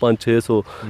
500-600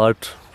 8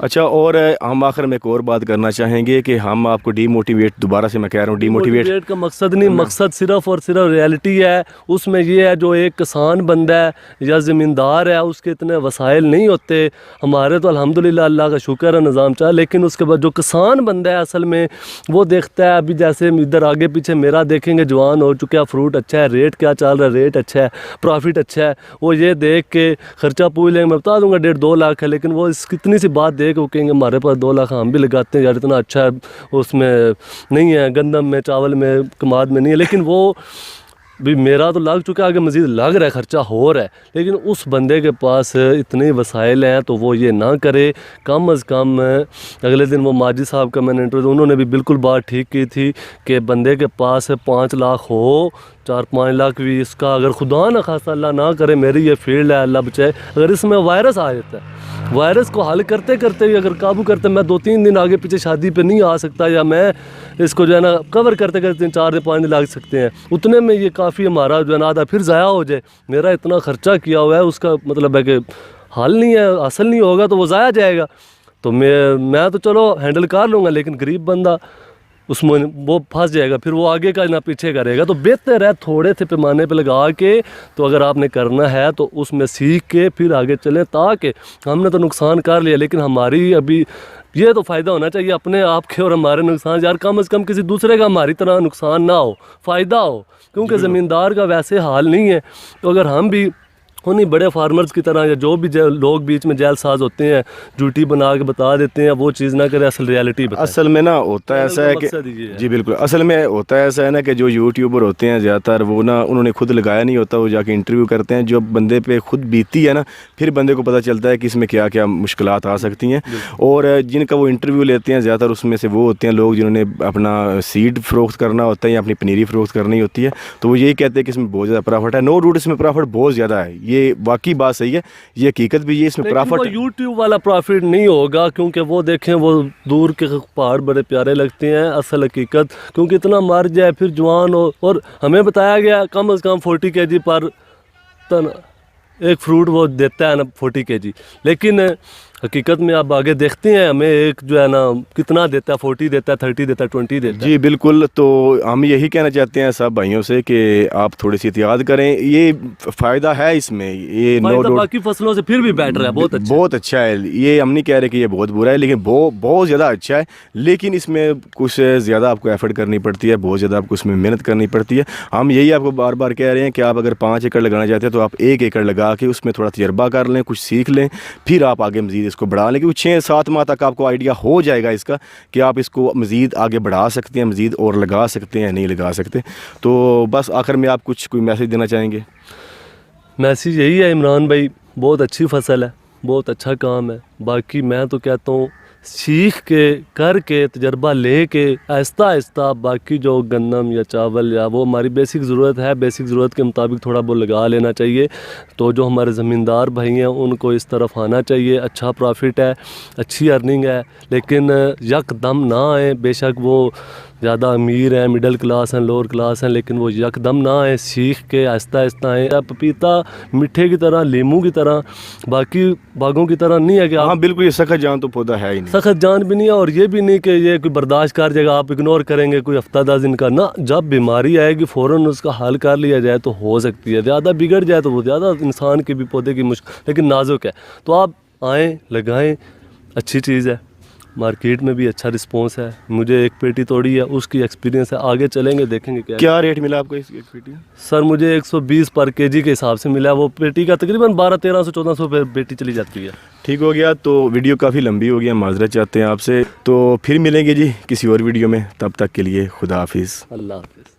अच्छा, और हम आखिर में एक और बात करना चाहेंगे कि हम आपको डीमोटिवेट, दोबारा से मैं कह रहा हूँ डीमोटिवेट मोटिवेट का मकसद नहीं, मकसद सिर्फ और सिर्फ रियलिटी है। उसमें ये है जो एक किसान बंदा है या ज़मींदार है उसके इतने वसाइल नहीं होते। हमारे तो अल्हम्दुलिल्लाह अल्लाह का शुक्र है निज़ाम चाह, लेकिन उसके बाद जो किसान बंदा है असल में वो देखता है, अभी जैसे इधर आगे पीछे मेरा देखेंगे जवान हो चुका है, फ्रूट अच्छा है, रेट क्या चल रहा है, रेट अच्छा है, प्रॉफिट अच्छा है, वो ये देख के खर्चा पूछ लेंगे, मैं बता दूंगा 1.5-2 लाख है, लेकिन वो इस कितनी सी बात देख वो कहेंगे हमारे पास 2 लाख हम भी लगाते हैं यार, इतना अच्छा है उसमें नहीं है, गंदम में, चावल में, कमाद में नहीं है, लेकिन वो भी मेरा तो लग चुका है, आगे मज़ीद लग रहा है, खर्चा हो रहा है, लेकिन उस बंदे के पास इतने वसाइल हैं तो वो ये ना करे। कम अज़ कम अगले दिन वो माजी साहब का मैंने इंटरव्यू, उन्होंने भी बिल्कुल बात ठीक की थी कि बंदे के पास 5 लाख हो, 4-5 लाख भी, इसका अगर खुदा ना खासा अल्लाह ना करे, मेरी ये फील्ड है, अल्लाह बचाए, अगर इसमें वायरस आ जाता है, वायरस को हल करते करते ही अगर काबू करते, मैं 2-3 दिन आगे पीछे शादी पे नहीं आ सकता, या मैं इसको जो है ना कवर करते करते 4-5 दिन लग सकते हैं, उतने में ये काफ़ी हमारा जो है ना आधा फिर ज़ाया हो जाए। मेरा इतना ख़र्चा किया हुआ है, उसका मतलब है कि हल नहीं है, हासिल नहीं होगा तो वो ज़ाया जाएगा। तो मैं तो चलो हैंडल कर लूँगा, लेकिन गरीब बंदा उसमें वो फंस जाएगा, फिर वो आगे का ना पीछे करेगा। तो बेहतर है थोड़े से पैमाने पे लगा के, तो अगर आपने करना है तो उसमें सीख के फिर आगे चलें, ताकि हमने तो नुकसान कर लिया, लेकिन हमारी अभी ये तो फ़ायदा होना चाहिए अपने आप के, और हमारे नुकसान यार कम से कम किसी दूसरे का हमारी तरह नुकसान ना हो, फ़ायदा हो, क्योंकि ज़मींदार का वैसे हाल नहीं है। तो अगर हम भी उन्हीं बड़े फार्मर्स की तरह, या जो भी लोग बीच में जेलसाज होते हैं ड्यूटी बना के बता देते हैं, वो चीज़ ना करे, असल रियलिटी बताए। असल में ना होता है ऐसा है कि जी बिल्कुल, असल में होता है ऐसा है ना कि जो यूट्यूबर होते हैं ज़्यादातर वो ना उन्होंने खुद लगाया नहीं होता, वो जाके इंटरव्यू करते हैं, जो बंदे पे खुद बीती है ना, फिर बंदे को पता चलता है कि इसमें क्या क्या मुश्किलात आ सकती हैं। और जिनका वो इंटरव्यू लेते हैं ज़्यादातर उसमें से वो होते हैं लोग जिन्होंने अपना सीड फ़रोख्त करना होता है या अपनी पनीरी फ़रोख्त करनी होती है, तो वो यही कहते हैं कि इसमें बहुत ज़्यादा प्रॉफिट है। नो डाउट इसमें प्रॉफिट बहुत ज़्यादा है, ये वाकई बात सही है, ये हकीकत भी है, इसमें प्रॉफिट। यूट्यूब वाला प्रॉफिट नहीं होगा, क्योंकि वो देखें वो दूर के पहाड़ बड़े प्यारे लगते हैं, असल हकीकत क्योंकि इतना मर जाए फिर जवान हो। और हमें बताया गया कम से कम 40 kg पर तन एक फ्रूट वो देता है ना, 40 kg, लेकिन हकीकत में आप आगे देखते हैं हमें एक जो है ना कितना देता है, 40 देता है, 30 देता है, 20 देता है। जी बिल्कुल, तो हम यही कहना चाहते हैं सब भाइयों से कि आप थोड़ी सी एहतियात करें, ये फ़ायदा है इसमें, ये नो डाउट बाकी फसलों से फिर भी बेटर है, बहुत अच्छा है। ये हम नहीं कह रहे कि ये बहुत बुरा है, लेकिन बहुत ज़्यादा अच्छा है, लेकिन इसमें कुछ ज़्यादा आपको एफर्ट करनी पड़ती है, बहुत ज़्यादा आपको उसमें मेहनत करनी पड़ती है। हम यही आपको बार बार कह रहे हैं कि आप अगर 5 एकड़ लगाना चाहते हैं तो आप 1 एकड़ लगा के उसमें थोड़ा तजर्बा कर लें, कुछ सीख लें, फिर आप आगे मज़ीद इसको बढ़ा लें, क्योंकि 6-7 माह तक आपको आइडिया हो जाएगा इसका कि आप इसको मज़ीद आगे बढ़ा सकते हैं, मज़ीद और लगा सकते हैं, नहीं लगा सकते। तो बस आखिर में आप कोई मैसेज देना चाहेंगे? मैसेज यही है इमरान भाई, बहुत अच्छी फसल है, बहुत अच्छा काम है, बाकी मैं तो कहता हूँ सीख के करके तजर्बा ले के आहिस्ता आहिस्ता बाकी जो गंदम या चावल या वो हमारी बेसिक ज़रूरत है, बेसिक ज़रूरत के मुताबिक थोड़ा बहुत लगा लेना चाहिए। तो जो हमारे ज़मींदार भाई हैं उनको इस तरफ आना चाहिए, अच्छा प्रॉफिट है, अच्छी अर्निंग है, लेकिन यकदम ना आए। बेशक वो ज़्यादा अमीर हैं, मिडिल क्लास हैं, लोअर क्लास हैं, लेकिन वो यकदम ना आए, सीख के आहिस्ता आहिस्ता आए। पपीता मीठे की तरह, लीमू की तरह, बाकी बागों की तरह नहीं है कि हाँ बिल्कुल ये सख्त जान तो पौधा है ही नहीं, सख्त जान भी नहीं है, और ये भी नहीं कि ये कोई बर्दाश्त कर जाएगा, आप इग्नोर करेंगे कोई हफ्ता 10 दिन का ना। जब बीमारी आएगी फ़ौरन उसका हल कर लिया जाए तो हो सकती है, ज़्यादा बिगड़ जाए तो वो ज़्यादा इंसान की भी पौधे की मुश्किल, लेकिन नाजुक है। तो आप आएँ, लगाएँ, अच्छी चीज़ है, मार्केट में भी अच्छा रिस्पांस है। मुझे एक पेटी तोड़ी है, उसकी एक्सपीरियंस है, आगे चलेंगे देखेंगे क्या रेट मिला आपको इस एक पेटी? सर मुझे 120 पर केजी के हिसाब से मिला, वो पेटी का तकरीबन 1200-1300-1400 पे पेटी चली जाती है। ठीक हो गया, तो वीडियो काफ़ी लंबी हो गई, हम माजरत चाहते हैं आपसे, तो फिर मिलेंगे जी किसी और वीडियो में, तब तक के लिए खुदा हाफिज़। अल्लाह हाफिज़।